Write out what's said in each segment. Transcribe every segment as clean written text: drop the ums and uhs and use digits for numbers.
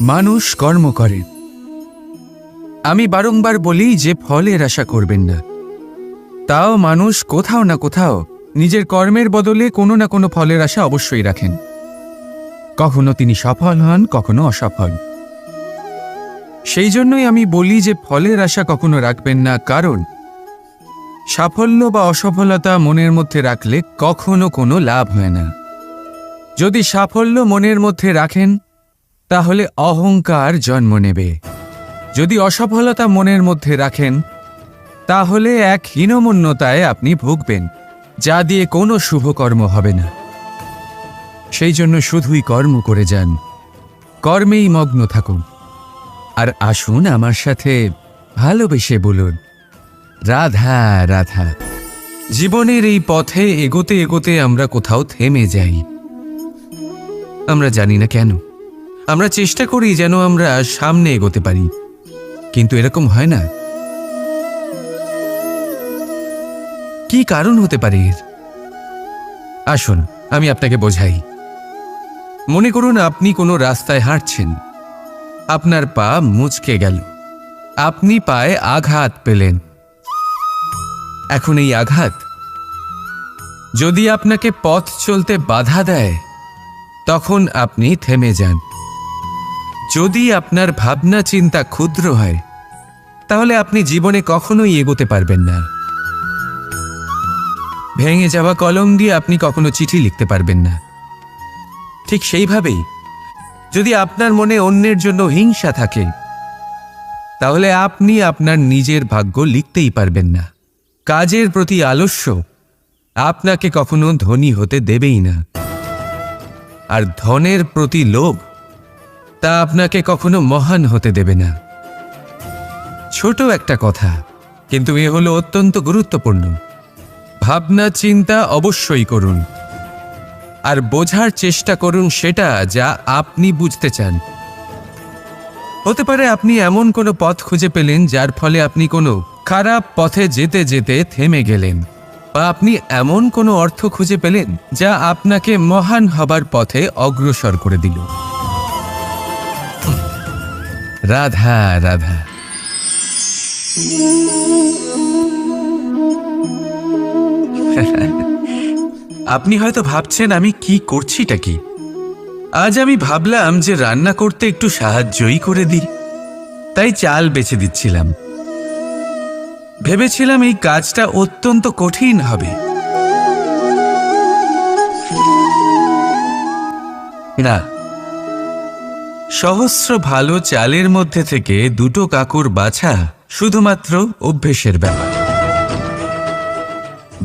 মানুষ কর্ম করে। আমি বারংবার বলি যে ফলের আশা করবেন না। তাও মানুষ কোথাও না কোথাও নিজের কর্মের বদলে কোনো না কোনো ফলের আশা অবশ্যই রাখেন। কখনো তিনি সফল হন, কখনো অসফল। সেই জন্যই আমি বলি যে ফলের আশা কখনো রাখবেন না, কারণ সাফল্য বা অসফলতা মনের মধ্যে রাখলে কখনো কোনো লাভ হয় না। যদি সাফল্য মনের মধ্যে রাখেন তাহলে অহংকার জন্ম নেবে। যদি অসফলতা মনের মধ্যে রাখেন তাহলে এক হীনমন্যতায় আপনি ভুগবেন, যা দিয়ে কোনো শুভকর্ম হবে না। সেই জন্য শুধুই কর্ম করে যান, কর্মেই মগ্ন থাকুন। আর আসুন আমার সাথে ভালোবেসে বলুন, রাধা রাধা। জীবনের এই পথে এগোতে এগোতে আমরা কোথাও থেমে যাই। আমরা জানি না কেন। আমরা চেষ্টা করি যেন আমরা সামনে এগোতে পারি, কিন্তু এরকম হয় না। কি কারণ হতে পারে এর? আসুন আমি আপনাকে বোঝাই। মনে করুন আপনি কোনো রাস্তায় হাঁটছেন, আপনার পা মুচকে গেল, আপনি পায়ে আঘাত পেলেন। এখন এই আঘাত যদি আপনাকে পথ চলতে বাধা দেয় তখন আপনি থেমে যান। যদি আপনার ভাবনা চিন্তা ক্ষুদ্র হয় তাহলে আপনি জীবনে কখনোই এগোতে পারবেন না। ভেঙে যাওয়া কলম দিয়ে আপনি কখনো চিঠি লিখতে পারবেন না। ঠিক সেইভাবেই যদি আপনার মনে অন্যের জন্য হিংসা থাকে তাহলে আপনি আপনার নিজের ভাগ্য লিখতেই পারবেন না। কাজের প্রতি আলস্য আপনাকে কখনো ধনী হতে দেবেই না, আর ধনের প্রতি লোভ তা আপনাকে কখনো মহান হতে দেবে না। ছোট একটা কথা, কিন্তু এ হলো অত্যন্ত গুরুত্বপূর্ণ। ভাবনা চিন্তা অবশ্যই করুন, আর বোঝার চেষ্টা করুন সেটা যা আপনি বুঝতে চান। হতে পারে আপনি এমন কোনো পথ খুঁজে পেলেন যার ফলে আপনি কোনো খারাপ পথে যেতে যেতে থেমে গেলেন, বা আপনি এমন কোনো অর্থ খুঁজে পেলেন যা আপনাকে মহান হবার পথে অগ্রসর করে দিল। রাধা রাধা। আপনি হয়তো ভাবছেন আমি কি করছিটা কি। আজ আমি ভাবলাম যে রান্না করতে একটু সাহায্যই করে দিই, তাই চাল বেছে দিচ্ছিলাম। ভেবেছিলাম এই কাজটা অত্যন্ত কঠিন হবে। না, সহস্র ভালো চালের মধ্যে থেকে দুটো কাকুর বাছা শুধুমাত্র অভ্যেসের ব্যাপার।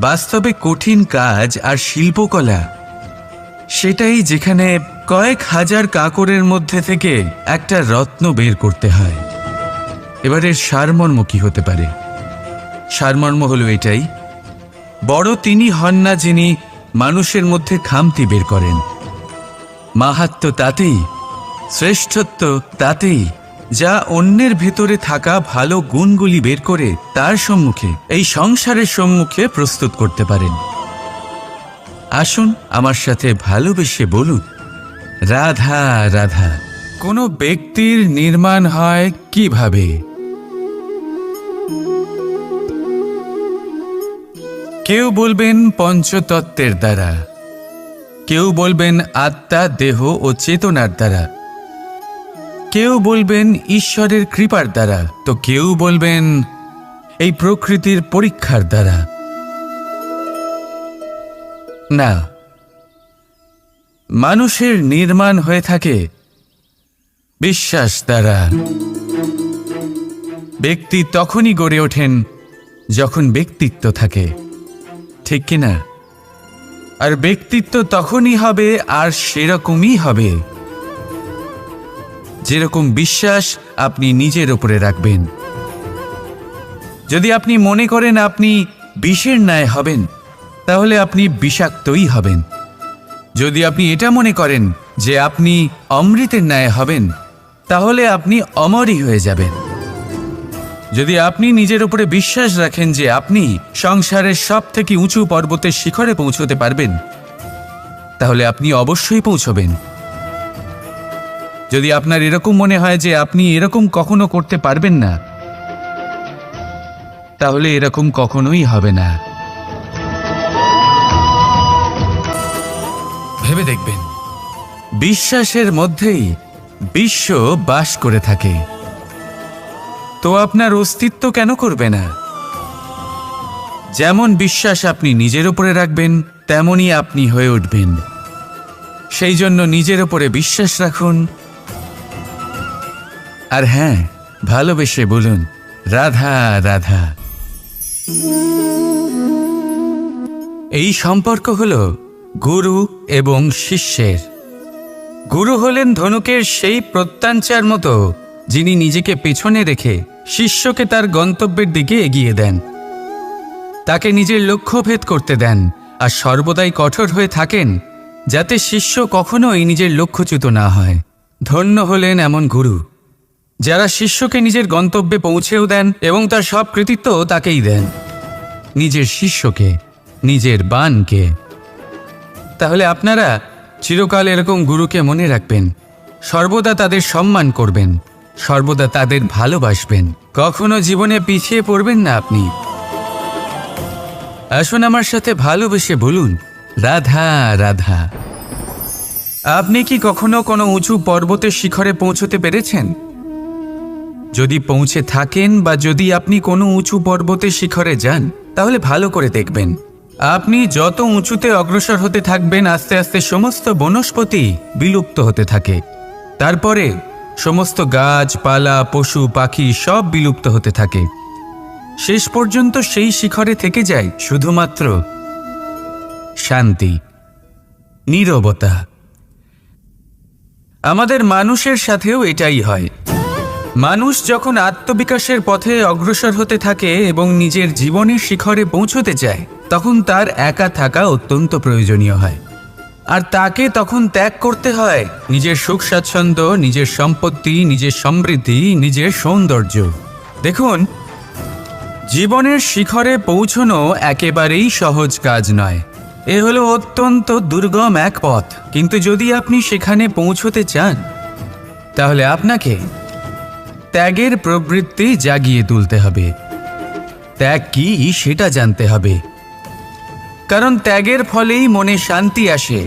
বাস্তবে কঠিন কাজ আর শিল্পকলা সেটাই যেখানে কয়েক হাজার কাকরের মধ্যে থেকে একটা রত্ন বের করতে হয়। এবারের সারমর্ম কি হতে পারে? সারমর্ম হলো এটাই, বড় তিনি হন না যিনি মানুষের মধ্যে খামতি বের করেন। মাহাত্ম্য তাতেই, শ্রেষ্ঠত্ব তাতেই যা অন্যের ভেতরে থাকা ভালো গুণগুলি বের করে তার সম্মুখে, এই সংসারের সম্মুখে প্রস্তুত করতে পারেন। আসুন আমার সাথে ভালোবেসে বলুন, রাধা রাধা। কোনো ব্যক্তির নির্মাণ হয় কিভাবে? কেউ বলবেন পঞ্চতত্ত্বের দ্বারা, কেউ বলবেন আত্মা, দেহ ও চেতনার দ্বারা, কেউ বলবেন ঈশ্বরের কৃপার দ্বারা, তো কেউ বলবেন এই প্রকৃতির পরীক্ষার দ্বারা। না, মানুষের নির্মাণ হয়ে থাকে বিশ্বাস দ্বারা। ব্যক্তি তখনই গড়ে ওঠেন যখন ব্যক্তিত্ব থাকে, ঠিক কিনা? আর ব্যক্তিত্ব তখনই হবে আর সেরকমই হবে যেরকম বিশ্বাস আপনি নিজের উপরে রাখবেন। যদি আপনি মনে করেন আপনি বিষের ন্যায় হবেন তাহলে আপনি বিষাক্তই হবেন। যদি আপনি এটা মনে করেন যে আপনি অমৃতের ন্যায় হবেন তাহলে আপনি অমরই হয়ে যাবেন। যদি আপনি নিজের উপরে বিশ্বাস রাখেন যে আপনি সংসারের সব থেকে উঁচু পর্বতের শিখরে পৌঁছতে পারবেন, তাহলে আপনি অবশ্যই পৌঁছবেন। যদি আপনার এরকম মনে হয় যে আপনি এরকম কখনো করতে পারবেন না, তাহলে এরকম কখনোই হবে না। ভেবে দেখবেন, বিশ্বাসের মধ্যেই বিশ্ব বাস করে থাকে। তো আপনার অস্তিত্ব কেন করবে না? যেমন বিশ্বাস আপনি নিজের উপরে রাখবেন, তেমনই আপনি হয়ে উঠবেন। সেই জন্য নিজের উপরে বিশ্বাস রাখুন। আর হ্যাঁ, ভালোবেসে বলুন, রাধা রাধা। এই সম্পর্ক হলো গুরু এবং শিষ্যের। গুরু হলেন ধনুকের সেই প্রত্যঞ্চার মতো, যিনি নিজেকে পেছনে রেখে শিষ্যকে তার গন্তব্যের দিকে এগিয়ে দেন, তাকে নিজের লক্ষ্য ভেদ করতে দেন, আর সর্বদাই কঠোর হয়ে থাকেন যাতে শিষ্য কখনোই নিজের লক্ষ্যচ্যুত না হয়। ধন্য হলেন এমন গুরু যারা শিষ্যকে নিজের গন্তব্যে পৌঁছেও দেন এবং তার সব কৃতিত্ব তাকেই দেন, নিজের শিষ্যকে, নিজের বাণকে। তাহলে আপনারা চিরকাল এরকম গুরুকে মনে রাখবেন, সর্বদা তাদের সম্মান করবেন, সর্বদা তাদের ভালোবাসবেন, কখনো জীবনে পিছিয়ে পড়বেন না আপনি। আসুন আমার সাথে ভালোবেসে বলুন, রাধা রাধা। আপনি কি কখনো কোনো উঁচু পর্বতের শিখরে পৌঁছতে পেরেছেন? যদি পৌঁছে থাকেন বা যদি আপনি কোনো উঁচু পর্বতের শিখরে যান, তাহলে ভালো করে দেখবেন, আপনি যত উঁচুতে অগ্রসর হতে থাকবেন, আস্তে আস্তে সমস্ত বনস্পতি বিলুপ্ত হতে থাকে। তারপরে সমস্ত গাছপালা, পশু পাখি সব বিলুপ্ত হতে থাকে। শেষ পর্যন্ত সেই শিখরে থেকে যায় শুধুমাত্র শান্তি, নীরবতা। আমাদের মানুষের সাথেও এটাই হয়। মানুষ যখন আত্মবিকাশের পথে অগ্রসর হতে থাকে এবং নিজের জীবনের শিখরে পৌঁছতে চায়, তখন তার একা থাকা অত্যন্ত প্রয়োজনীয় হয়। আর তাকে তখন ত্যাগ করতে হয় নিজের সুখ স্বাচ্ছন্দ্য, নিজের সম্পত্তি, নিজের সমৃদ্ধি, নিজের সৌন্দর্য। দেখুন, জীবনের শিখরে পৌঁছনো একেবারেই সহজ কাজ নয়। এ হলো অত্যন্ত দুর্গম এক পথ। কিন্তু যদি আপনি সেখানে পৌঁছতে চান, তাহলে আপনাকে ত্যাগের প্রবৃত্তি জাগিয়ে তুলতে হবে। ত্যাগ কি সেটা জানতে হবে, কারণ ত্যাগের ফলেই মনে শান্তি আসে,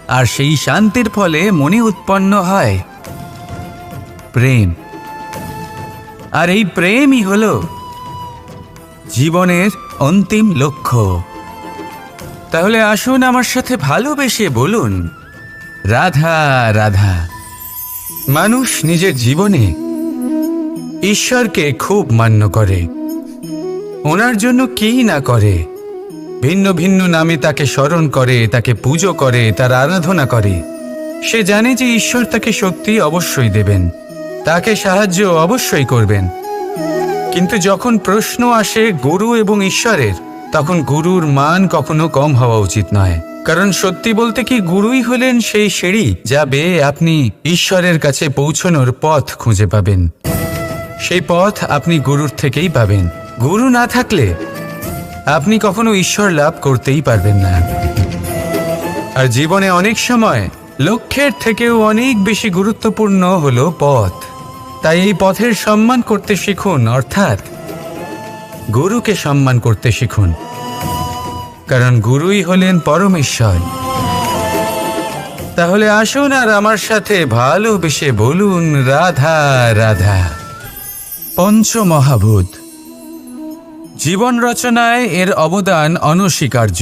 আর সেই শান্তির ফলে মনে উৎপন্ন হয় প্রেম। আর এই প্রেমই হলো জীবনের অন্তিম লক্ষ্য। তাহলে আসুন আমার সাথে ভালোবেসে বলুন, রাধা রাধা। মানুষ নিজের জীবনে ঈশ্বরকে খুব মান্য করে, ওনার জন্য কি না করে। ভিন্ন ভিন্ন নামে তাকে স্মরণ করে, তাকে পুজো করে, তার আরাধনা করে। সে জানে যে ঈশ্বর তাকে শক্তি অবশ্যই দেবেন, তাকে সাহায্য অবশ্যই করবেন। কিন্তু যখন প্রশ্ন আসে গুরু এবং ঈশ্বরের, তখন গুরুর মান কখনো কম হওয়া উচিত নয়। কারণ সত্যি বলতে কি, গুরুই হলেন সেই সিঁড়ি যা বেয়ে আপনি ঈশ্বরের কাছে পৌঁছানোর পথ খুঁজে পাবেন। সেই পথ আপনি গুরুর থেকেই পাবেন। গুরু না থাকলে আপনি কখনো ঈশ্বর লাভ করতেই পারবেন না। আর জীবনে অনেক সময় লক্ষ্যের থেকেও অনেক বেশি গুরুত্বপূর্ণ হলো পথ। তাই এই পথের সম্মান করতে শিখুন, অর্থাৎ গুরুকে সম্মান করতে শিখুন, কারণ গুরুই হলেন পরমেশ্বর। তাহলে আসুন আর আমার সাথে ভালোবেসে বলুন, রাধা রাধা। পঞ্চমহাভূত। জীবন রচনায় এর অবদান অনস্বীকার্য।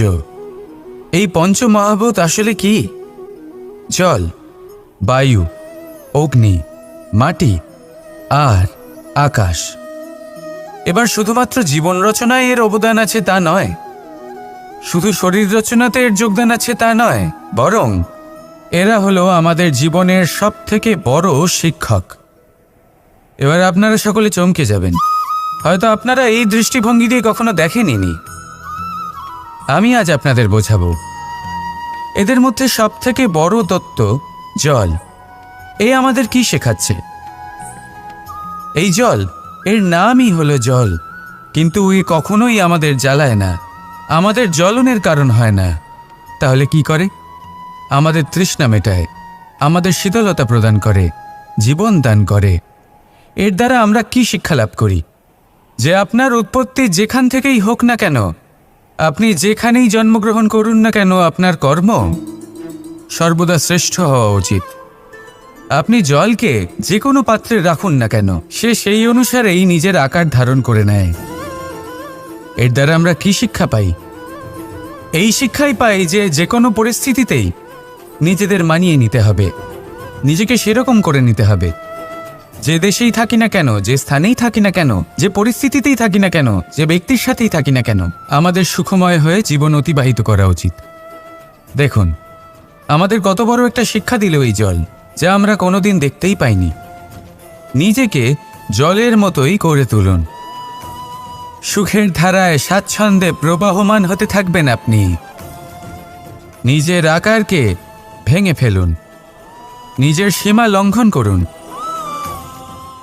এই পঞ্চমহাভূত আসলে কি? জল, বায়ু, অগ্নি, মাটি আর আকাশ। এবার শুধুমাত্র জীবন রচনায় এর অবদান আছে তা নয়, শুধু শরীর রচনাতে এর যোগদান আছে তা নয়, বরং এরা হলো আমাদের জীবনের সবথেকে বড় শিক্ষক। এবার আপনারা সকলে চমকে যাবেন, হয়তো আপনারা এই দৃষ্টিভঙ্গি দিয়ে কখনো দেখেননি। আমি আজ আপনাদের বোঝাবো। এদের মধ্যে সবথেকে বড় তত্ত্ব জল। এ আমাদের কি শেখাচ্ছে? এই জল এর নামই হলো জল, কিন্তু এ কখনোই আমাদের জ্বালায় না, আমাদের জ্বলনের কারণ হয় না। তাহলে কি করে? আমাদের তৃষ্ণা মেটায়, আমাদের শীতলতা প্রদান করে, জীবন দান করে। এর দ্বারা আমরা কি শিক্ষা লাভ করি? যে আপনার উৎপত্তি যেখান থেকেই হোক না কেন, আপনি যেখানেই জন্মগ্রহণ করুন না কেন, আপনার কর্ম সর্বদা শ্রেষ্ঠ হওয়া উচিত। আপনি জলকে যে কোনো পাত্রে রাখুন না কেন, সে সেই অনুসারেই নিজের আকার ধারণ করে নেয়। এর দ্বারা আমরা কি শিক্ষা পাই? এই শিক্ষাই পাই যে যে কোনো পরিস্থিতিতেই নিজেদের মানিয়ে নিতে হবে, নিজেকে সেরকম করে নিতে হবে। যে দেশেই থাকি না কেন, যে স্থানেই থাকি না কেন, যে পরিস্থিতিতেই থাকি না কেন, যে ব্যক্তির সাথেই থাকি না কেন, আমাদের সুখময় হয়ে জীবন অতিবাহিত করা উচিত। দেখুন, আমাদের কত বড় একটা শিক্ষা দিল এই জল, যা আমরা কোনোদিন দেখতেই পাইনি। নিজেকে জলের মতোই করে তুলুন। সুখের ধারায় স্বাচ্ছন্দ্যে প্রবাহমান হতে থাকবেন আপনি। নিজের আকারকে ভেঙে ফেলুন, নিজের সীমা লঙ্ঘন করুন।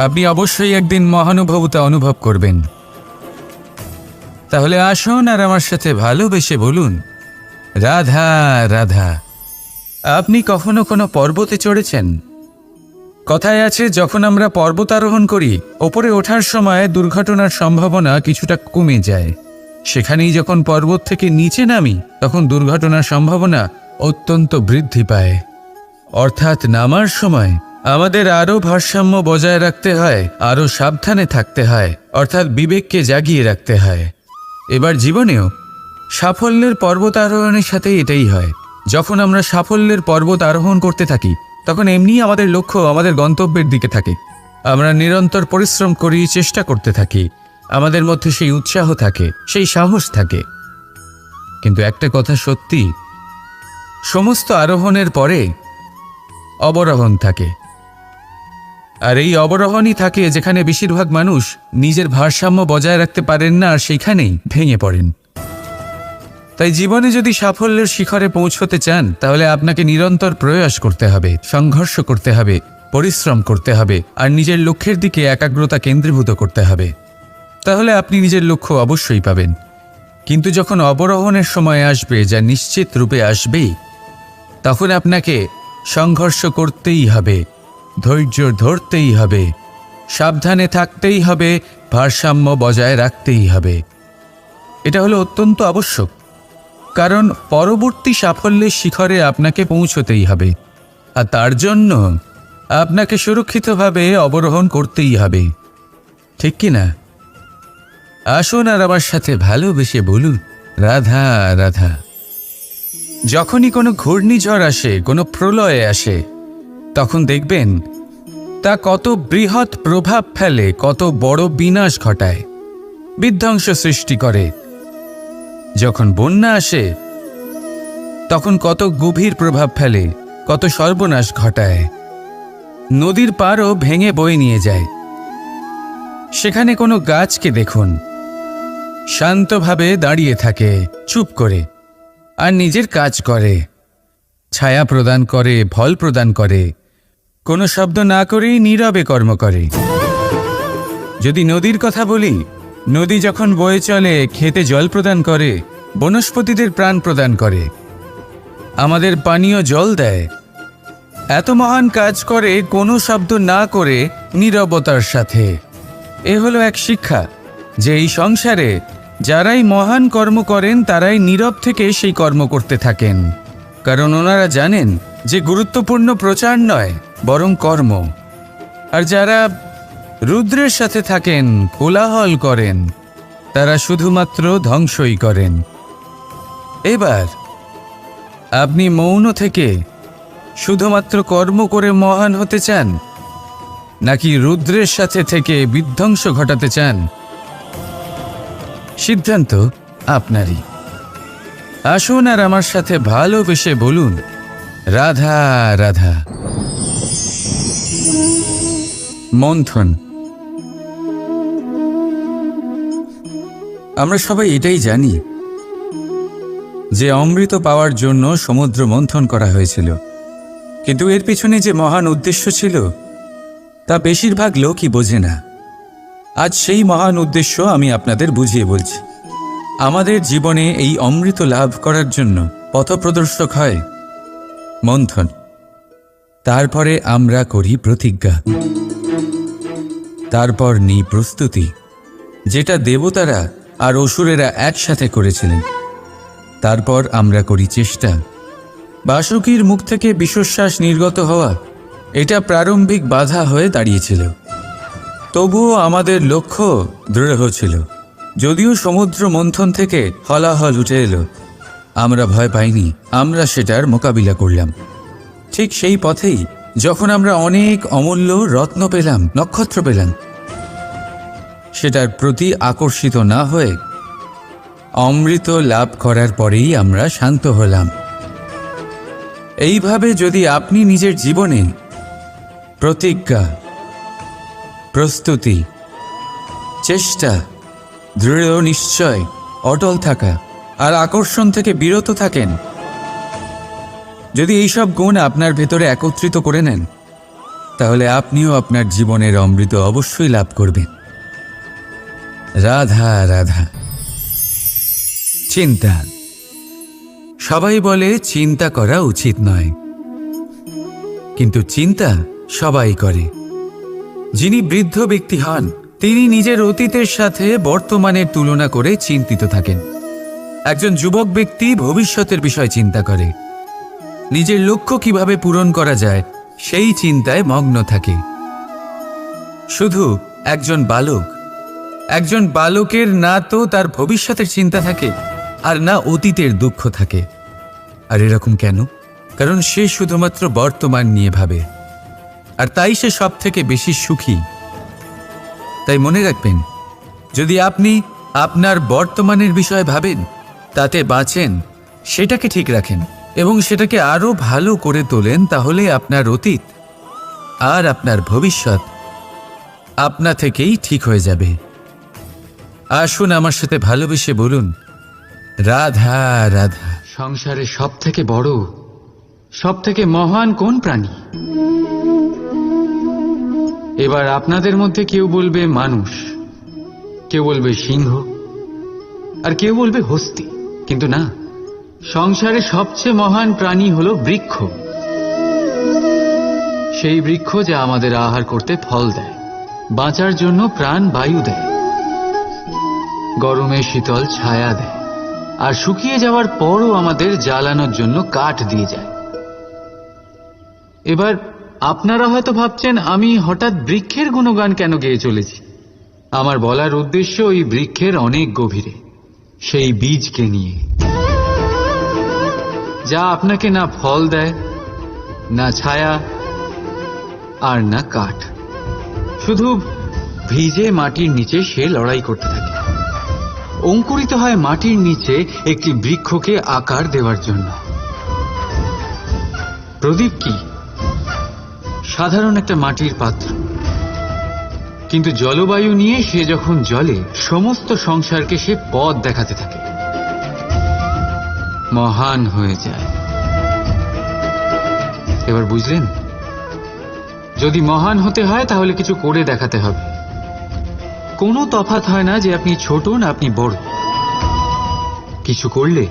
আপনি অবশ্যই একদিন মহানুভবতা অনুভব করবেন। তাহলে আসুন আর আমার সাথে ভালোবেসে বলুন, রাধা রাধা। আপনি কখনো কোনো পর্বতে চড়েছেন? কথায় আছে, যখন আমরা পর্বতারোহণ করি, ওপরে ওঠার সময় দুর্ঘটনার সম্ভাবনা কিছুটা কমে যায়। সেখানেই যখন পর্বত থেকে নিচে নামি, তখন দুর্ঘটনার সম্ভাবনা অত্যন্ত বৃদ্ধি পায়। অর্থাৎ নামার সময় আমাদের আরও ভারসাম্য বজায় রাখতে হয়, আরও সাবধানে থাকতে হয়, অর্থাৎ বিবেককে জাগিয়ে রাখতে হয়। এবার জীবনেও সাফল্যের পর্বত আরোহণের সাথে এটাই হয়। যখন আমরা সাফল্যের পর্বত আরোহণ করতে থাকি, তখন এমনিই আমাদের লক্ষ্য আমাদের গন্তব্যের দিকে থাকে। আমরা নিরন্তর পরিশ্রম করি, চেষ্টা করতে থাকি, আমাদের মধ্যে সেই উৎসাহ থাকে, সেই সাহস থাকে। কিন্তু একটা কথা সত্যি, সমস্ত আরোহণের পরে অবরোহণ থাকে। আর এই অবরোহণই থাকে যেখানে বেশিরভাগ মানুষ নিজের ভারসাম্য বজায় রাখতে পারেন না, আর সেইখানেই ভেঙে পড়েন। তাই জীবনে যদি সাফল্যের শিখরে পৌঁছতে চান, তাহলে আপনাকে নিরন্তর প্রয়াস করতে হবে, সংঘর্ষ করতে হবে, পরিশ্রম করতে হবে, আর নিজের লক্ষ্যের দিকে একাগ্রতা কেন্দ্রীভূত করতে হবে। তাহলে আপনি নিজের লক্ষ্য অবশ্যই পাবেন। কিন্তু যখন অবরোহণের সময় আসবে, যা নিশ্চিত রূপে আসবেই, তখন আপনাকে সংঘর্ষ করতেই হবে, ধৈর্য ধরতেই হবে, সাবধানে থাকতেই হবে, ভারসাম্য বজায় রাখতেই হবে। এটা হলো অত্যন্ত আবশ্যক, কারণ পরবর্তী সাফল্যের শিখরে আপনাকে পৌঁছতেই হবে, আর তার জন্য আপনাকে সুরক্ষিতভাবে অবরোহণ করতেই হবে। ঠিক কি না? আসুন আর আমার সাথে ভালোবেসে বলুন, রাধা রাধা। যখনই কোনো ঘূর্ণিঝড় আসে, কোনো প্রলয় আসে, তখন দেখবেন তা কত বৃহৎ প্রভাব ফেলে, কত বড় বিনাশ ঘটায়, বিধ্বংস সৃষ্টি করে। যখন বন্যা আসে, তখন কত গভীর প্রভাব ফেলে, কত সর্বনাশ ঘটায়। নদীর পাড়ও ভেঙে বয়ে নিয়ে যায়। সেখানে কোনো গাছকে দেখুন, শান্তভাবে দাঁড়িয়ে থাকে, চুপ করে, আর নিজের কাজ করে, ছায়া প্রদান করে, ফল প্রদান করে, কোনো শব্দ না করেই নীরবে কর্ম করে। যদি নদীর কথা বলি, নদী যখন বয়ে চলে, খেতে জল প্রদান করে, বনস্পতিদের প্রাণ প্রদান করে, আমাদের পানীয় জল দেয়। এত মহান কাজ করে কোনো শব্দ না করে, নীরবতার সাথে। এ হলো এক শিক্ষা, যে এই সংসারে যারাই মহান কর্ম করেন, তারাই নীরব থেকে সেই কর্ম করতে থাকেন। কারণ ওনারা জানেন যে গুরুত্বপূর্ণ প্রচার নয়, বরং কর্ম। আর যারা রুদ্রের সাথে থাকেন, কোলাহল করেন, তারা শুধুমাত্র ধ্বংসই করেন। এবার আপনি মৌন থেকে শুধুমাত্র কর্ম করে মহান হতে চান, নাকি রুদ্রের সাথে থেকে বিধ্বংস ঘটাতে চান? সিদ্ধান্ত আপনারই। আসুন আর আমার সাথে ভালোবেসে বলুন, রাধা রাধা। মন্থন। আমরা সবাই এটাই জানি যে অমৃত পাওয়ার জন্য সমুদ্র মন্থন করা হয়েছিল, কিন্তু এর পিছনে যে মহান উদ্দেশ্য ছিল তা বেশিরভাগ লোকই বোঝে না। আজ সেই মহান উদ্দেশ্য আমি আপনাদের বুঝিয়ে বলছি। আমাদের জীবনে এই অমৃত লাভ করার জন্য পথপ্রদর্শক হয় মন্থন, তারপরে আমরা করি প্রতিজ্ঞা, তারপর নিই প্রস্তুতি, যেটা দেবতারা আর অসুরেরা একসাথে করেছিলেন। তারপর আমরা করি চেষ্টা। বাসুকীর মুখ থেকে বিশ্বশ্বাস নির্গত হওয়া এটা প্রারম্ভিক বাধা হয়ে দাঁড়িয়েছিল। তবুও আমাদের লক্ষ্য দৃঢ় ছিল। যদিও সমুদ্র মন্থন থেকে হলাহল উঠে এলো, আমরা ভয় পাইনি, আমরা সেটার মোকাবিলা করলাম। ঠিক সেই পথেই যখন আমরা অনেক অমূল্য রত্ন পেলাম, নক্ষত্র পেলাম, সেটার প্রতি আকর্ষিত না হয়ে অমৃত লাভ করার পরেই আমরা শান্ত হলাম। এইভাবে যদি আপনি নিজের জীবনে প্রতিজ্ঞা, প্রস্তুতি, চেষ্টা, দৃঢ় নিশ্চয়, অটল থাকা আর আকর্ষণ থেকে বিরত থাকেন, যদি এইসব গুণ আপনার ভেতরে একত্রিত করে নেন, তাহলে আপনিও আপনার জীবনের অমৃত অবশ্যই লাভ করবেন। রাধা রাধা। চিন্তা। সবাই বলে চিন্তা করা উচিত নয়, কিন্তু চিন্তা সবাই করে। যিনি বৃদ্ধ ব্যক্তি হন, তিনি নিজের অতীতের সাথে বর্তমানের তুলনা করে চিন্তিত থাকেন। একজন যুবক ব্যক্তি ভবিষ্যতের বিষয় চিন্তা করে, নিজের লক্ষ্য কিভাবে পূরণ করা যায় সেই চিন্তায় মগ্ন থাকে। শুধু একজন বালকের না তো তার ভবিষ্যতের চিন্তা থাকে আর না অতীতের দুঃখ থাকে। আর এরকম কেন? কারণ সে শুধুমাত্র বর্তমান নিয়ে ভাবে, আর তাই সে সব থেকে বেশি সুখী। তাই মনে রাখবেন, যদি আপনি আপনার বর্তমানের বিষয়ে ভাবেন, তাতে বাঁচেন, সেটাকে ঠিক রাখেন এবং সেটাকে আরো ভালো করে তোলেন, তাহলে আপনার অতীত আর আপনার ভবিষ্যৎ আপনা থেকেই ঠিক হয়ে যাবে। আসুন আমার সাথে ভালোবেসে বলুন, রাধা রাধা। সংসারে সব থেকে বড়, সব থেকে মহান কোন প্রাণী? এবার আপনাদের মধ্যে কেউ বলবে মানুষ, কেউ বলবে সিংহ, আর কেউ বলবে হস্তি। কিন্তু না, সংসারে সবচেয়ে মহান প্রাণী হলো বৃক্ষ। সেই বৃক্ষ যা আমাদের আহার করতে ফল দেয়, বাঁচার জন্য প্রাণ বায়ু দেয়, গরমে শীতল ছায়া দেয়, আর শুকিয়ে যাওয়ার পরও আমাদের জ্বালানোর জন্য কাঠ দিয়ে যায়। এবার আপনারা হয়তো ভাবছেন, আমি হঠাৎ বৃক্ষের গুণগান কেন গেয়ে চলেছি? আমার বলার উদ্দেশ্য ওই বৃক্ষের অনেক গভীরে, সেই বীজকে নিয়ে, যা আপনাকে না ফল দেয়, না ছায়া, আর না কাঠ। শুধু ভিজে মাটির নিচে সে লড়াই করতে থাকে, অঙ্কুরিত হয় মাটির নিচে একটি বৃক্ষকে আকার দেওয়ার জন্য। প্রদীপ কি? সাধারণ একটা মাটির পাত্র, কিন্তু জলবায়ু নিয়ে সে যখন জ্বলে, সমস্ত সংসারকে সে পথ দেখাতে থাকে, মহান হয়ে যায়। এবার বুঝলেন? যদি মহান হতে হয় তাহলে কিছু করে দেখাতে হবে। কোনো তফাৎ হয় না যে আপনি ছোট না আপনি বড়। কিছু করলে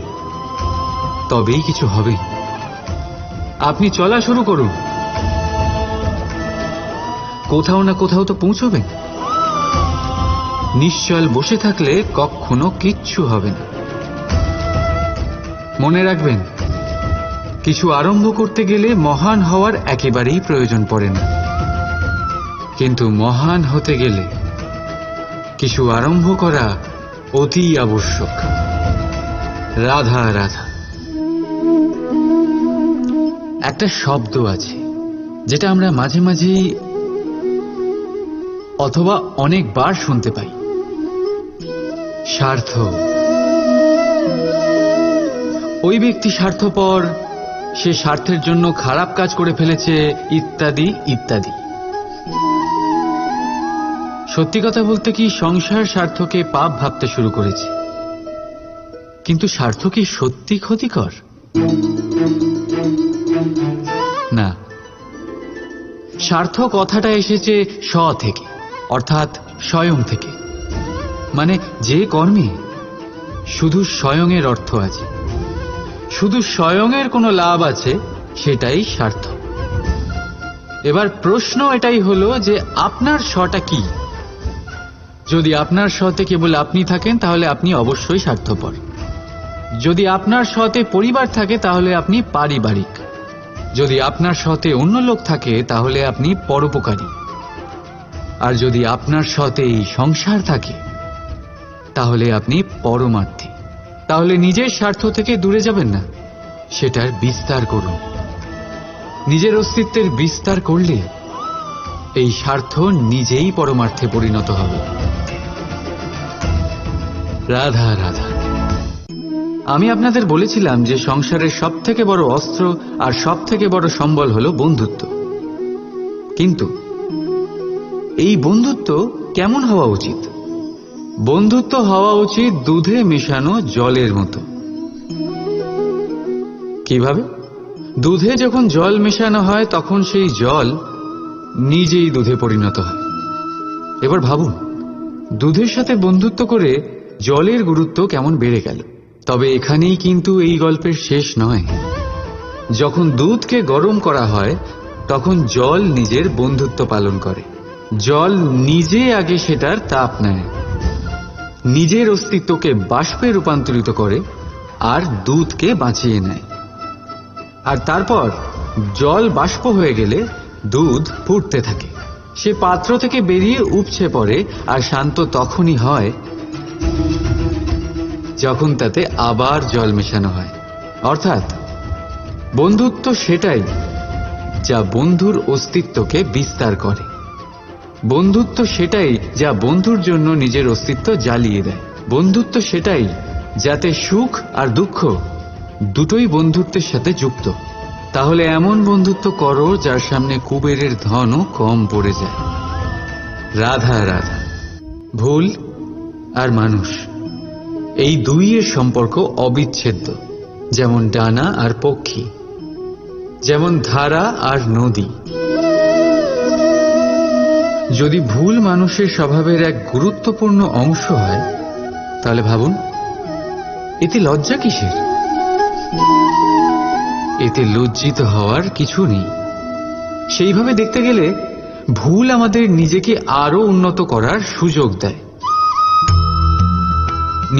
তবেই কিছু হবে। আপনি চলা শুরু করুন, কোথাও না কোথাও তো পৌঁছবেন। নিশ্চল বসে থাকলে কখনো কিচ্ছু হবে না। মনে রাখবেন, কিছু আরম্ভ করতে গেলে মহান হওয়ার একেবারেই প্রয়োজন পড়ে না, কিন্তু মহান হতে গেলে কিছু আরম্ভ করা অতি আবশ্যক। রাধা রাধা। একটা শব্দ আছে যেটা আমরা মাঝে মাঝেই অথবা অনেকবার শুনতে পাই, স্বার্থ। ওই ব্যক্তি স্বার্থপর, সে স্বার্থের জন্য খারাপ কাজ করে ফেলেছে, ইত্যাদি ইত্যাদি। সত্যি কথা বলতে কি, সংসার স্বার্থকে পাপ ভাবতে শুরু করেছে। কিন্তু স্বার্থ কি সত্যি ক্ষতিকর? না। স্বার্থ কথাটা এসেছে স থেকে, অর্থাৎ স্বয়ং থেকে, মানে যে কর্মে শুধু স্বয়ংয়ের অর্থ আছে, শুধু স্বয়ংয়ের কোনো লাভ আছে, সেটাই স্বার্থ। এবার প্রশ্ন এটাই হলো যে আপনার স্বটা কি? যদি আপনার স্বতে কেবল আপনি থাকেন তাহলে আপনি অবশ্যই স্বার্থপর। যদি আপনার স্বতে পরিবার থাকে তাহলে আপনি পারিবারিক। যদি আপনার স্বতে অন্য লোক থাকে তাহলে আপনি পরোপকারী। আর যদি আপনার স্বতে এই সংসার থাকে তাহলে আপনি পরমার্থী। তাহলে নিজের স্বার্থ থেকে দূরে যাবেন না, সেটার বিস্তার করুন। নিজের অস্তিত্বের বিস্তার করলে এই স্বার্থ নিজেই পরমার্থে পরিণত হবে। রাধা রাধা। আমি আপনাদের বলেছিলাম যে সংসারের সবথেকে বড় অস্ত্র আর সবথেকে বড় সম্বল হলো বন্ধুত্ব। কিন্তু এই বন্ধুত্ব কেমন হওয়া উচিত? বন্ধুত্ব হওয়া উচিত দুধে মেশানো জলের মতো। কিভাবে? দুধে যখন জল মেশানো হয় তখন সেই জল নিজেই দুধে পরিণত হয়। এবার ভাবুন, দুধের সাথে বন্ধুত্ব করে জলের গুরুত্ব কেমন বেড়ে গেল। তবে এখানেই কিন্তু এই গল্পের শেষ নয়। যখন দুধকে গরম করা হয় তখন জল নিজের বন্ধুত্ব পালন করে। জল নিজে আগে সেটার তাপ নেয়, নিজের অস্তিত্বকে বাষ্পে রূপান্তরিত করে আর দুধকে বাঁচিয়ে নেয়। আর তারপর জল বাষ্প হয়ে গেলে দুধ ফুটতে থাকে, সে পাত্র থেকে বেরিয়ে উপচে পড়ে। আর শান্ত তখনই হয় যখন তাতে আবার জল মেশানো হয়। অর্থাৎ বন্ধুত্ব সেটাই যা বন্ধুর অস্তিত্বকে বিস্তার করে। বন্ধুত্ব সেটাই যা বন্ধুর জন্য নিজের অস্তিত্ব জ্বালিয়ে দেয়। বন্ধুত্ব সেটাই যাতে সুখ আর দুঃখ দুটোই বন্ধুত্বের সাথে যুক্ত। তাহলে এমন বন্ধুত্ব করো যার সামনে কুবেরের ধনও কম পড়ে যায়। রাধা রাধা। ভুল আর মানুষ, এই দুইয়ের সম্পর্ক অবিচ্ছেদ্য। যেমন ডানা আর পক্ষী, যেমন ধারা আর নদী। যদি ভুল মানুষের স্বভাবের এক গুরুত্বপূর্ণ অংশ হয় তাহলে ভাবুন, এতে লজ্জা কিসের? এতে লজ্জিত হওয়ার কিছু নেই। সেইভাবে দেখতে গেলে ভুল আমাদের নিজেকে আরো উন্নত করার সুযোগ দেয়,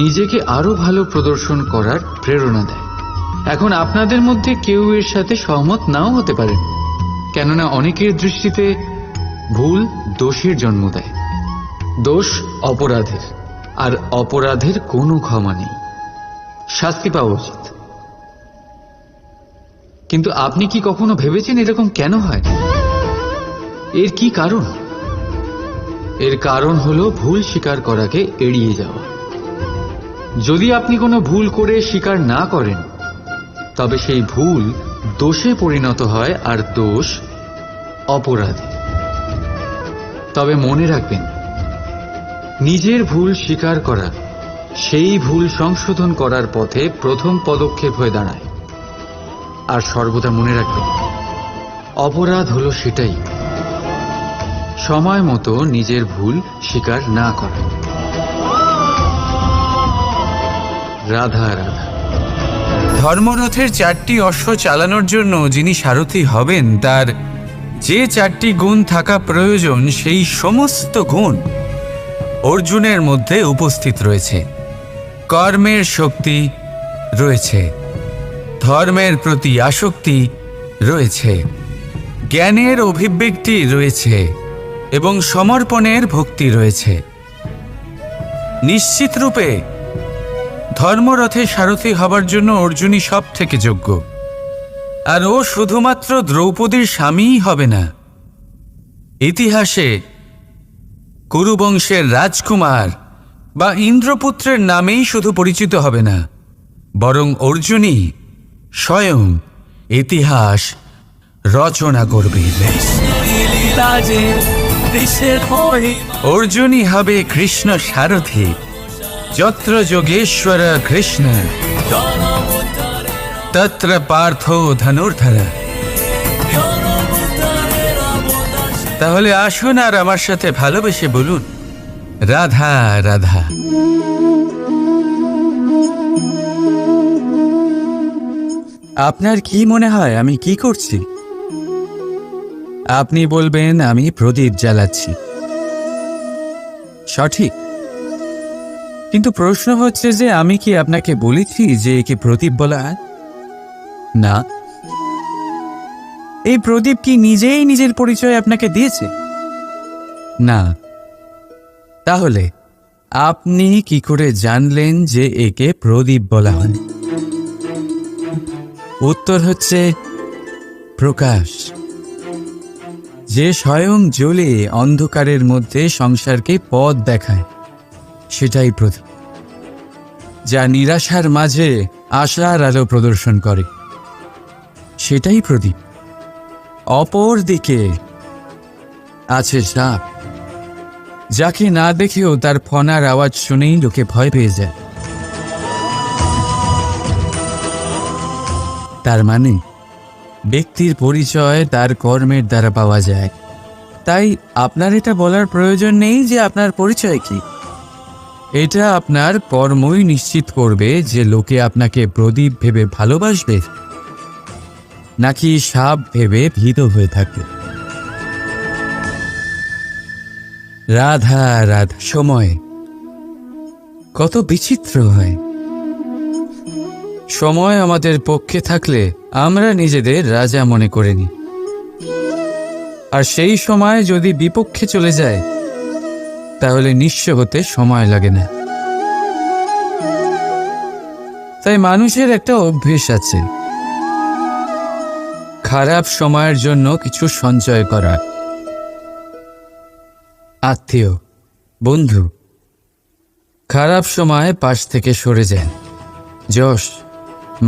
নিজেকে আরো ভালো প্রদর্শন করার প্রেরণা দেয়। এখন আপনাদের মধ্যে কেউ এর সাথে সহমত নাও হতে পারেন, কেননা অনেকের দৃষ্টিতে ভুল দোষের জন্ম দেয়। দোষ অপরাধের, আর অপরাধের কোনো ক্ষমা নেই, শাস্তি পাওয়া উচিত। কিন্তু আপনি কি কখনো ভেবেছেন এরকম কেন হয়? এর কি কারণ? এর কারণ হলো ভুল স্বীকার করাকে এড়িয়ে যাওয়া। যদি আপনি কোনো ভুল করে স্বীকার না করেন তবে সেই ভুল দোষে পরিণত হয়, আর দোষ অপরাধে। তবে মনে রাখবেন, নিজের ভুল স্বীকার করা সেই ভুল সংশোধন করার পথে প্রথম পদক্ষেপ হয়ে দাঁড়ায়। আর সর্বদা মনে রাখবেন, অপরাধ হলো সেটাই সময় মতো নিজের ভুল স্বীকার না করা। রাধা রাধা। ধর্মরথের 4টি অশ্ব চালানোর জন্য যিনি সারথি হবেন তার যে 4টি গুণ থাকা প্রয়োজন, সেই সমস্ত গুণ অর্জুনের মধ্যে উপস্থিত রয়েছে। কর্মের শক্তি রয়েছে, ধর্মের প্রতি আসক্তি রয়েছে, জ্ঞানের অভিব্যক্তি রয়েছে এবং সমর্পণের ভক্তি রয়েছে। নিশ্চিত রূপে ধর্মরথে সারথি হবার জন্য অর্জুনই সব থেকে যোগ্য। আর ও শুধুমাত্র দ্রৌপদীর স্বামীই হবে না, ইতিহাসে কুরুবংশের রাজকুমার বা ইন্দ্রপুত্রের নামেই শুধু পরিচিত হবে না, বরং অর্জুনই স্বয়ং ইতিহাস রচনা করবে। অর্জুনই হবে কৃষ্ণ সারথি। যত্র যোগেশ্বর কৃষ্ণ তত্র পার্থ ধনুর্ধর। তাহলে আসুন আর আমার সাথে ভালোবেসে বলুন, রাধা রাধা। আপনার কি মনে হয় আমি কি করছি? আপনি বলবেন আমি প্রদীপ জ্বালাচ্ছি। সঠিক, কিন্তু প্রশ্ন হচ্ছে যে আমি কি আপনাকে বলেছি যে একে প্রদীপ বলা হয়? না। এই প্রদীপ কি নিজেই নিজের পরিচয় আপনাকে দিয়েছে? না। তাহলে আপনি কি করে জানলেন যে একে প্রদীপ বলা হয়? উত্তর হচ্ছে প্রকাশ, যে স্বয়ং জ্বলে অন্ধকারের মধ্যে সংসারকে পথ দেখায়, সেটাই প্রদীপ। যা নিরাশার মাঝে আশার আলো প্রদর্শন করে, সেটাই প্রদীপ। অপর দিকে আছে সাপ, যাকে না দেখেও তার ফনার আওয়াজ শুনেই লোকে ভয় পেয়ে যায়। তার মানে ব্যক্তির পরিচয় তার কর্মের দ্বারা পাওয়া যায়। তাই আপনার এটা বলার প্রয়োজন নেই যে আপনার পরিচয় কি। এটা আপনার কর্মই নিশ্চিত করবে যে লোকে আপনাকে প্রদীপ ভেবে ভালোবাসবে নাকি সাপ ভেবে ভীত হয়ে থাকে। রাধা রাধা। সময় কত বিচিত্র হয়। সময় আমাদের পক্ষে থাকলে আমরা নিজেদের রাজা মনে করে নিই, আর সেই সময় যদি বিপক্ষে চলে যায় তাহলে নিঃস্ব হতে সময় লাগে না। তাই মানুষের একটা অভ্যেস আছে, খারাপ সময়ের জন্য কিছু সঞ্চয় করা। আত্মীয়, বন্ধু খারাপ সময় পাশ থেকে সরে যায়। যশ,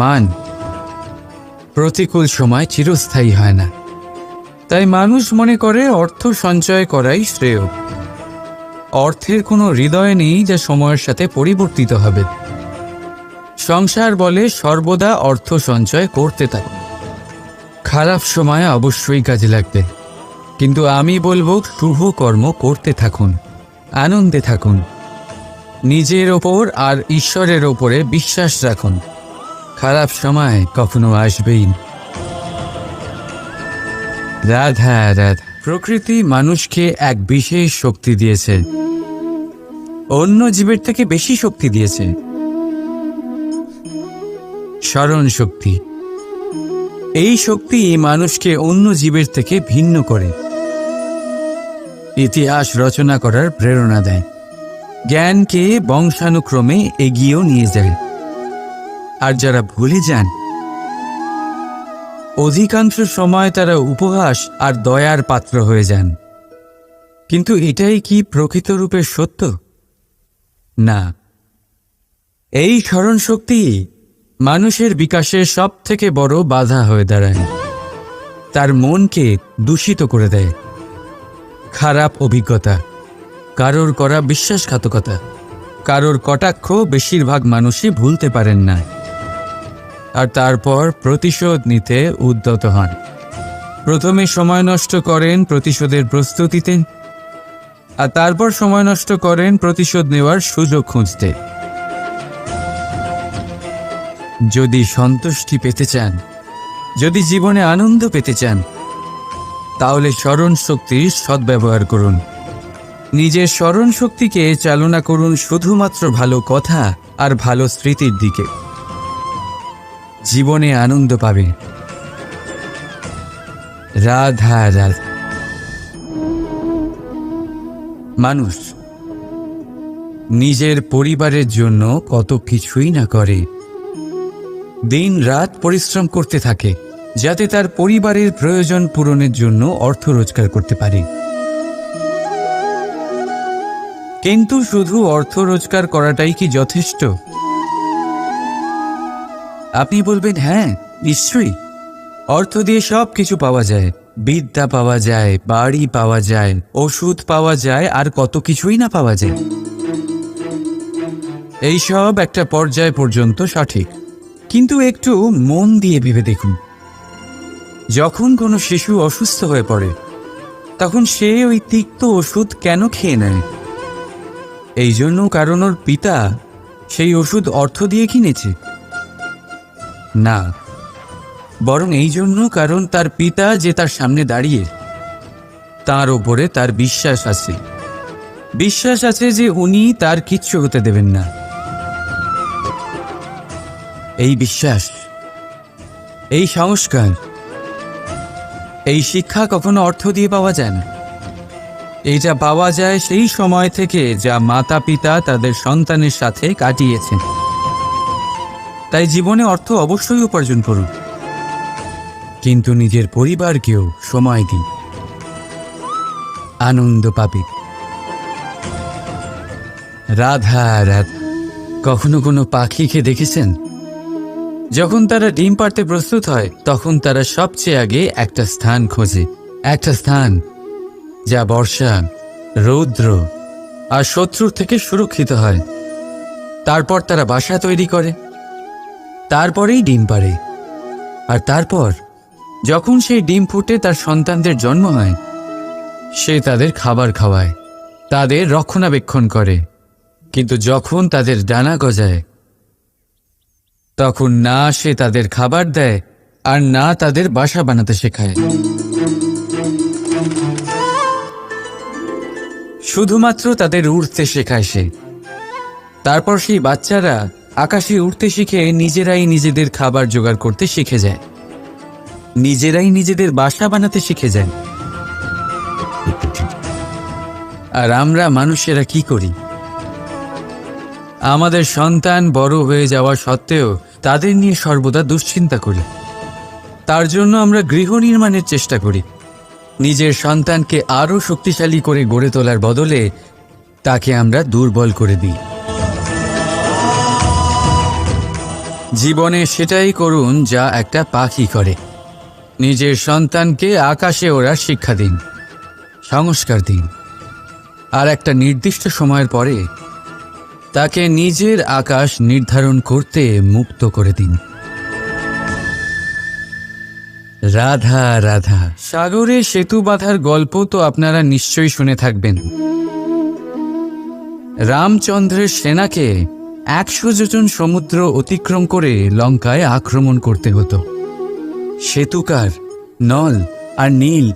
মান প্রতিকূল সময় চিরস্থায়ী হয় না। তাই মানুষ মনে করে অর্থ সঞ্চয় করাই শ্রেয়। অর্থের কোনো হৃদয় নেই যা সময়ের সাথে পরিবর্তিত হবে। সংসার বলে সর্বদা অর্থ সঞ্চয় করতে থাকে। খারাপ সময় অবশ্যই কাজে লাগবে, কিন্তু আমি বলবো শুভ কর্ম করতে থাকুন, আনন্দে থাকুন, নিজের ওপর আর ঈশ্বরের ওপরে বিশ্বাস রাখুন। খারাপ সময় কখনো আসবেই না। রাধা রাধা। প্রকৃতি মানুষকে এক বিশেষ শক্তি দিয়েছে, অন্য জীবের থেকে বেশি শক্তি দিয়েছে। স্মরণ শক্তি। এই শক্তি মানুষকে অন্য জীবের থেকে ভিন্ন করে, ইতিহাস রচনা করার প্রেরণা দেয়, জ্ঞানকে বংশানুক্রমে এগিয়েও নিয়ে যায়। আর যারা ভুলে যান, অধিকাংশ সময় তারা উপহাস আর দয়ার পাত্র হয়ে যান। কিন্তু এটাই কি প্রকৃত রূপে সত্য? না। এই স্মরণ শক্তি মানুষের বিকাশের সব থেকে বড় বাধা হয়ে দাঁড়ায়। তার মনকে দূষিত করে দেয়। খারাপ অভিজ্ঞতা, কারোর করা বিশ্বাসঘাতকতা, কারোর কটাক্ষ বেশিরভাগ মানুষই ভুলতে পারেন না, আর তারপর প্রতিশোধ নিতে উদ্যত হন। প্রথমে সময় নষ্ট করেন প্রতিশোধের প্রস্তুতিতে, আর তারপর সময় নষ্ট করেন প্রতিশোধ নেওয়ার সুযোগ খুঁজতে। যদি সন্তুষ্টি পেতে চান, যদি জীবনে আনন্দ পেতে চান, তাহলে স্মরণ শক্তির সদ্ব্যবহার করুন। নিজের স্মরণ শক্তিকে চালনা করুন শুধুমাত্র ভালো কথা আর ভালো স্মৃতির দিকে। জীবনে আনন্দ পাবে। রাধা রাধা। মানুষ নিজের পরিবারের জন্য কত কিছুই না করে, দিন রাত পরিশ্রম করতে থাকে যাতে তার পরিবারের প্রয়োজন পূরণের জন্য অর্থ রোজগার করতে পারে। কিন্তু শুধু অর্থ রোজগার করাটাই কি যথেষ্ট? আপনি বলবেন হ্যাঁ, নিশ্চয়ই। অর্থ দিয়ে সব কিছু পাওয়া যায়, বিদ্যা পাওয়া যায়, বাড়ি পাওয়া যায়, ওষুধ পাওয়া যায়, আর কত কিছুই না পাওয়া যায়। এইসব একটা পর্যায় পর্যন্ত সঠিক, কিন্তু একটু মন দিয়ে ভেবে দেখুন, যখন কোনো শিশু অসুস্থ হয়ে পড়ে তখন সে ওই তিক্ত ওষুধ কেন খেয়ে নেয়? এই জন্য কারণ ওর পিতা সেই ওষুধ অর্থ দিয়ে কিনেছে? না, বরং এই জন্য কারণ তার পিতা যে তার সামনে দাঁড়িয়ে, তার ওপরে তার বিশ্বাস আছে। বিশ্বাস আছে যে উনি তার কিচ্ছু হতে দেবেন না। এই বিশ্বাস, এই সংস্কার, এই শিক্ষা কখনো অর্থ দিয়ে পাওয়া যায় না। এইটা পাওয়া যায় সেই সময় থেকে যা মাতা পিতা তাদের সন্তানের সাথে কাটিয়েছেন। তাই জীবনে অর্থ অবশ্যই উপার্জন করুন, কিন্তু নিজের পরিবারকেও সময় দিন, আনন্দ পাবে। রাধা রাধা। কখনো কোনো পাখিকে দেখেছেন? যখন তারা ডিম পাড়তে প্রস্তুত হয় তখন তারা সবচেয়ে আগে একটা স্থান খোঁজে, একটা স্থান যা বর্ষা, রৌদ্র আর শত্রুর থেকে সুরক্ষিত হয়। তারপর তারা বাসা তৈরি করে, তারপরেই ডিম পাড়ে। আর তারপর যখন সেই ডিম ফুটে তার সন্তানদের জন্ম হয়, সে তাদের খাবার খাওয়ায়, তাদের রক্ষণাবেক্ষণ করে। কিন্তু যখন তাদের ডানা গজায়, তখন না সে তাদের খাবার দেয় আর না তাদের বাসা বানাতে শেখায়। শুধুমাত্র তাদের উড়তে শেখায় সে। তারপর সেই বাচ্চারা আকাশে উড়তে শিখে নিজেরাই নিজেদের খাবার জোগাড় করতে শিখে যায়, নিজেরাই নিজেদের বাসা বানাতে শিখে যায়। আর আমরা মানুষেরা কি করি? আমাদের সন্তান বড় হয়ে যাওয়া সত্ত্বেও তাদের নিয়ে সর্বদা দুশ্চিন্তা করি। তার জন্য আমরা গৃহ নির্মাণের চেষ্টা করি। নিজের সন্তানকে আরও শক্তিশালী করে গড়ে তোলার বদলে তাকে আমরা দুর্বল করে দিই। জীবনে সেটাই করুন যা একটা পাখি করে। নিজের সন্তানকে আকাশে ওড়ার শিক্ষা দিন, সংস্কার দিন, আর একটা নির্দিষ্ট সময়ের পরে তাকে নিজের আকাশ নির্ধারণ করতে মুক্ত করে দিন। রাধা রাধা। সাগরে সেতু বাঁধার গল্প তো আপনারা নিশ্চয়ই শুনে থাকবেন। রামচন্দ্রের সেনাকে 100 যোজন সমুদ্র অতিক্রম করে লঙ্কায় আক্রমণ করতে হতো। সেতুকার নল আর নীল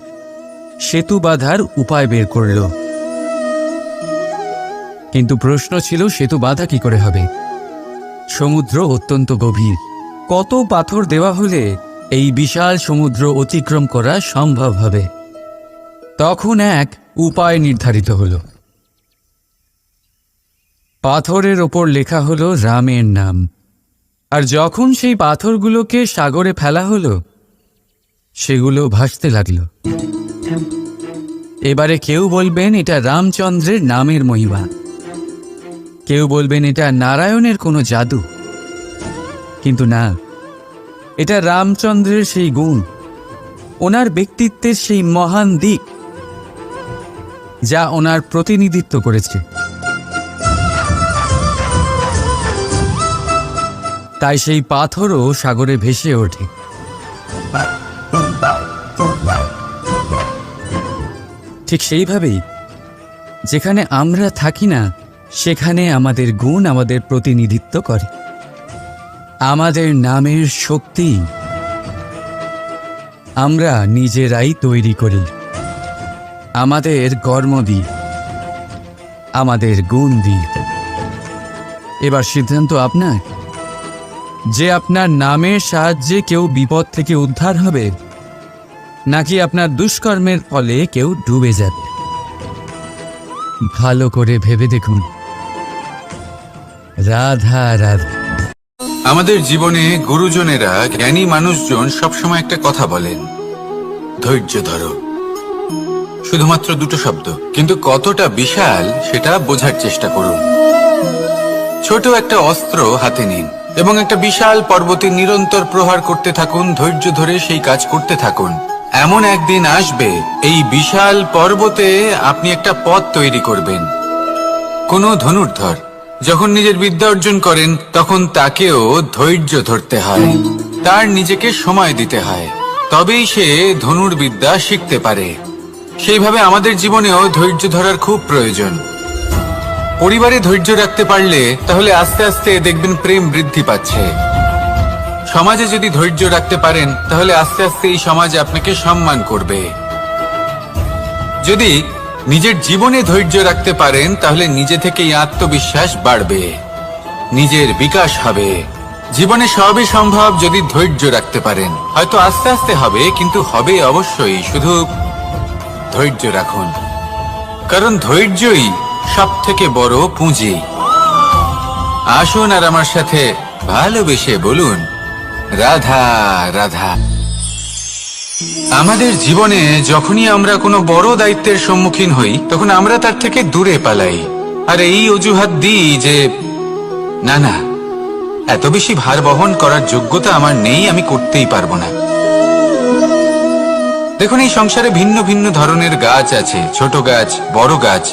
সেতু বাঁধার উপায় বের করল, কিন্তু প্রশ্ন ছিল সেতু বাঁধা কি করে হবে? সমুদ্র অত্যন্ত গভীর। কত পাথর দেওয়া হলে এই বিশাল সমুদ্র অতিক্রম করা সম্ভব হবে? তখন এক উপায় নির্ধারিত হলো। পাথরের ওপর লেখা হলো রামের নাম। আর যখন সেই পাথরগুলোকে সাগরে ফেলা হলো, সেগুলো ভাসতে লাগলো। এবারে কেউ বলবেন এটা রামচন্দ্রের নামের মহিমা, কেউ বলবেন এটা নারায়ণের কোনো জাদু। কিন্তু না, এটা রামচন্দ্রের সেই গুণ, ওনার ব্যক্তিত্বের সেই মহান দিক যা ওনার প্রতিনিধিত্ব করেছে। তাই সেই পাথরও সাগরে ভেসে ওঠে। ঠিক সেইভাবেই যেখানে আমরা থাকি না, সেখানে আমাদের গুণ আমাদের প্রতিনিধিত্ব করে। আমাদের নামের শক্তি আমরা নিজেরাই তৈরি করি, আমাদের কর্ম দিয়ে, আমাদের গুণ দিয়ে। এবার সিদ্ধান্ত আপনার যে আপনার নামের সাহায্যে কেউ বিপদ থেকে উদ্ধার হবে, নাকি আপনার দুষ্কর্মের ফলে কেউ ডুবে যাবে। ভালো করে ভেবে দেখুন। রাধা রাধা। আমাদের জীবনে গুরুজনেরা, জ্ঞানী মানুষজন সবসময় একটা কথা বলেন, ধৈর্য ধরো। শুধুমাত্র দুটো শব্দ, কিন্তু কতটা বিশাল সেটা বোঝার চেষ্টা করুন। ছোট একটা অস্ত্র হাতে নিন এবং একটা বিশাল পর্বতে নিরন্তর প্রহার করতে থাকুন। ধৈর্য ধরে সেই কাজ করতে থাকুন। এমন একদিন আসবে, এই বিশাল পর্বতে আপনি একটা পথ তৈরি করবেন। কোনো ধনুর্ধর যখন নিজের বিদ্যা অর্জন করেন, তখন তাকেও ধৈর্য ধরতে হয়, তার নিজেকে সময় দিতে হয়, তবেই সে ধনুর্বিদ্যা শিখতে পারে। সেইভাবে আমাদের জীবনেও ধৈর্য ধরার খুব প্রয়োজন। পরিবারে ধৈর্য রাখতে পারলে তাহলে আস্তে আস্তে দেখবেন প্রেম বৃদ্ধি পাচ্ছে। সমাজে যদি ধৈর্য রাখতে পারেন তাহলে আস্তে আস্তে এই সমাজ আপনাকে সম্মান করবে। যদি নিজের জীবনে ধৈর্য রাখতে পারেন তাহলে নিজে থেকেই আত্মবিশ্বাস বাড়বে, নিজের বিকাশ হবে। জীবনে সবই সম্ভব যদি ধৈর্য রাখতে পারেন। হয়তো আস্তে আস্তে হবে, কিন্তু হবে অবশ্যই। শুধু ধৈর্য রাখুন, কারণ ধৈর্যই সব থেকে বড় পুঁজি। আসুন আর আমার সাথে ভালোবেসে বলুন, রাধা রাধা। আমাদের জীবনে যখনই আমরা কোনো বড় দায়িত্বের সম্মুখীন হই তখন আমরা তার থেকে দূরে পালাই, আর এই অজুহাত দিই যে না না, এত বেশি ভার বহন করার যোগ্যতা আমার নেই, আমি করতেই পারবো না। দেখুন, এই সংসারে ভিন্ন ভিন্ন ধরনের গাছ আছে, ছোট গাছ, বড় গাছ,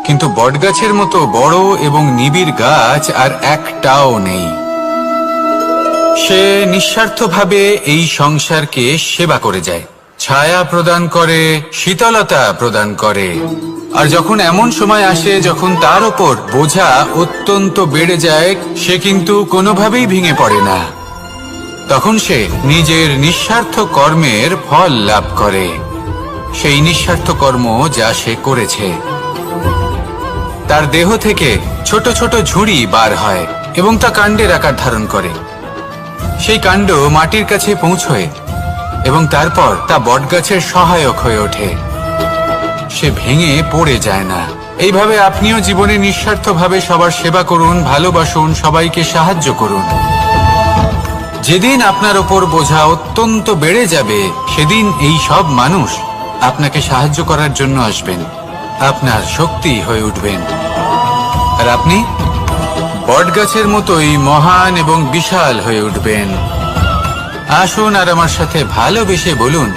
কিন্তু বটগাছের মতো বড় এবং নিবিড় গাছ আর একটাও নেই। সে নিঃস্বার্থভাবে এই সংসারকে সেবা করে যায়, ছায়া প্রদান করে, শীতলতা প্রদান করে। আর যখন এমন সময় আসে যখন তার ওপর বোঝা অত্যন্ত বেড়ে যায়, সে কিন্তু কোনোভাবেই ভেঙে পড়ে না। তখন সে নিজের নিঃস্বার্থ কর্মের ফল লাভ করে, সেই নিঃস্বার্থ কর্ম যা সে করেছে। তার দেহ থেকে ছোট ছোট ঝুড়ি বার হয় এবং তা কাণ্ডের আকার ধারণ করে। সেই কাণ্ড মাটির কাছে পৌঁছয় এবং তারপর তা বটগাছের সহায়ক হয়ে ওঠে, সে ভেঙে পড়ে যায় না। এইভাবে আপনিও জীবনে নিঃস্বার্থভাবে সবার সেবা করুন, ভালোবাসুন, সবাইকে সাহায্য করুন। যেদিন আপনার ওপর বোঝা অত্যন্ত বেড়ে যাবে সেদিন এই সব মানুষ আপনাকে সাহায্য করার জন্য আসবেন, আপনার শক্তি হয়ে উঠবেন, আর আপনি বটগাছের মতোই মহান এবং বিশাল হয়ে উঠবেন। আসুন আর আমার সাথে ভালোবেসে বলুন,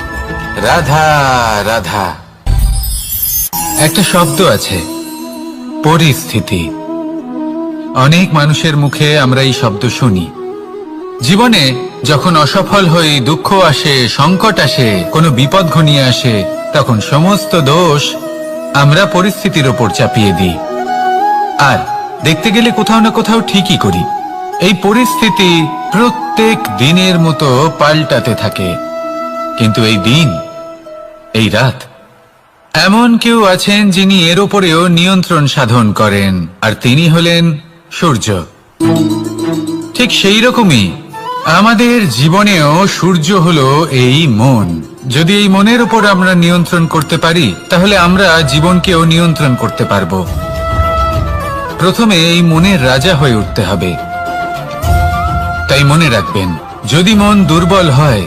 রাধা রাধা। একটা শব্দ আছে, পরিস্থিতি। অনেক মানুষের মুখে আমরা এই শব্দ শুনি। জীবনে যখন অসফল হই, দুঃখ আসে, সংকট আসে, কোনো বিপদ ঘনিয়ে আসে, তখন সমস্ত দোষ আমরা পরিস্থিতির ওপর চাপিয়ে দিই, আর দেখতে গেলে কোথাও না কোথাও ঠিকই করি। এই পরিস্থিতি প্রত্যেক দিনের মতো পাল্টাতে থাকে, কিন্তু এই দিন, এই রাত, এমন কেউ আছেন যিনি এর ওপরেও নিয়ন্ত্রণ সাধন করেন, আর তিনি হলেন সূর্য। ঠিক সেই রকমই আমাদের জীবনেও সূর্য হলো এই মন। যদি এই মনের উপর আমরা নিয়ন্ত্রণ করতে পারি তাহলে আমরা জীবনকেও নিয়ন্ত্রণ করতে পারবো। প্রথমে এই মনের রাজা হয়ে উঠতে হবে। তাই মনে রাখবেন, যদি মন দুর্বল হয়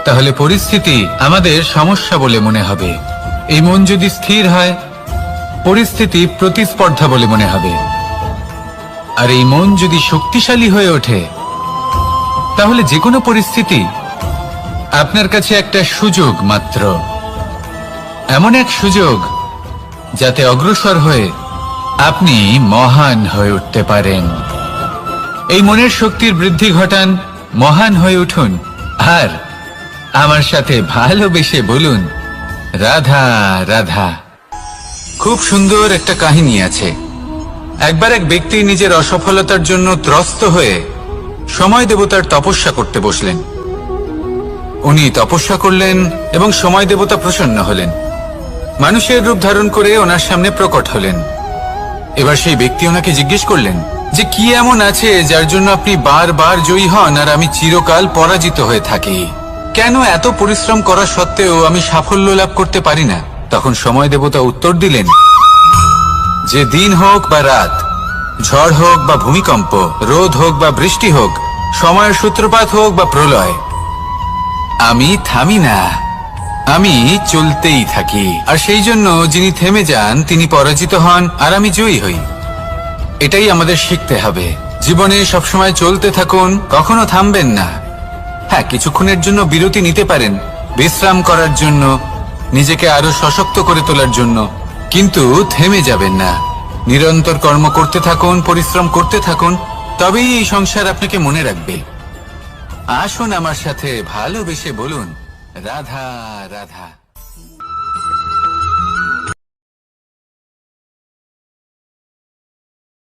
তাহলে পরিস্থিতি আমাদের সমস্যা বলে মনে হবে। এই মন যদি স্থির হয়, পরিস্থিতি প্রতিস্পর্ধা বলে মনে হবে। আর এই মন যদি শক্তিশালী হয়ে ওঠে তাহলে যে কোনো পরিস্থিতি আপনার কাছে একটা সুযোগ মাত্র, এমন এক সুযোগ যাতে অগ্রসর হয়ে আপনি মহান হয়ে উঠতে পারেন। এই মনের শক্তির বৃদ্ধি ঘটান, মহান হয়ে উঠুন, আর আমার সাথে ভালোবেসে বলুন, রাধা রাধা। খুব সুন্দর একটা কাহিনী আছে। একবার এক ব্যক্তি নিজের অসফলতার জন্য ত্রস্ত হয়ে সময় দেবতার তপস্যা করতে বসলেন। উনি তপস্যা করলেন এবং সময় দেবতা প্রসন্ন হলেন, মানুষের রূপ ধারণ করে ওনার সামনে প্রকট হলেন। এবার সেই ব্যক্তি ওনাকে জিজ্ঞেস করলেন যে কি এমন আছে যার জন্য আপনি বারবার জয়ী হন আর আমি চিরকাল পরাজিত হয়ে থাকি? কেন এত পরিশ্রম করা সত্ত্বেও আমি সাফল্য লাভ করতে পারি না? তখন সময় দেবতা উত্তর দিলেন যে দিন হোক বা রাত, ঝড় হোক বা ভূমিকম্প, রোদ হোক বা বৃষ্টি হোক, সময়ের সূত্রপাত হোক বা প্রলয়, আমি থামি না, আমি চলতেই থাকি। আর সেই জন্য যিনি থেমে যান তিনি পরাজিত হন আর আমি জয়ী হই। এটাই আমাদের শিখতে হবে। জীবনে সবসময় চলতে থাকুন, কখনো থামবেন না। হ্যাঁ, কিছুক্ষণের জন্য বিরতি নিতে পারেন, বিশ্রাম করার জন্য, নিজেকে আরো সশক্ত করে তোলার জন্য, কিন্তু থেমে যাবেন না। নিরন্তর কর্ম করতে থাকুন, পরিশ্রম করতে থাকুন, তবেই এই সংসার আপনাকে মনে রাখবে। আসুন আমার সাথে ভালোবেসে বলুন, রাধা রাধা।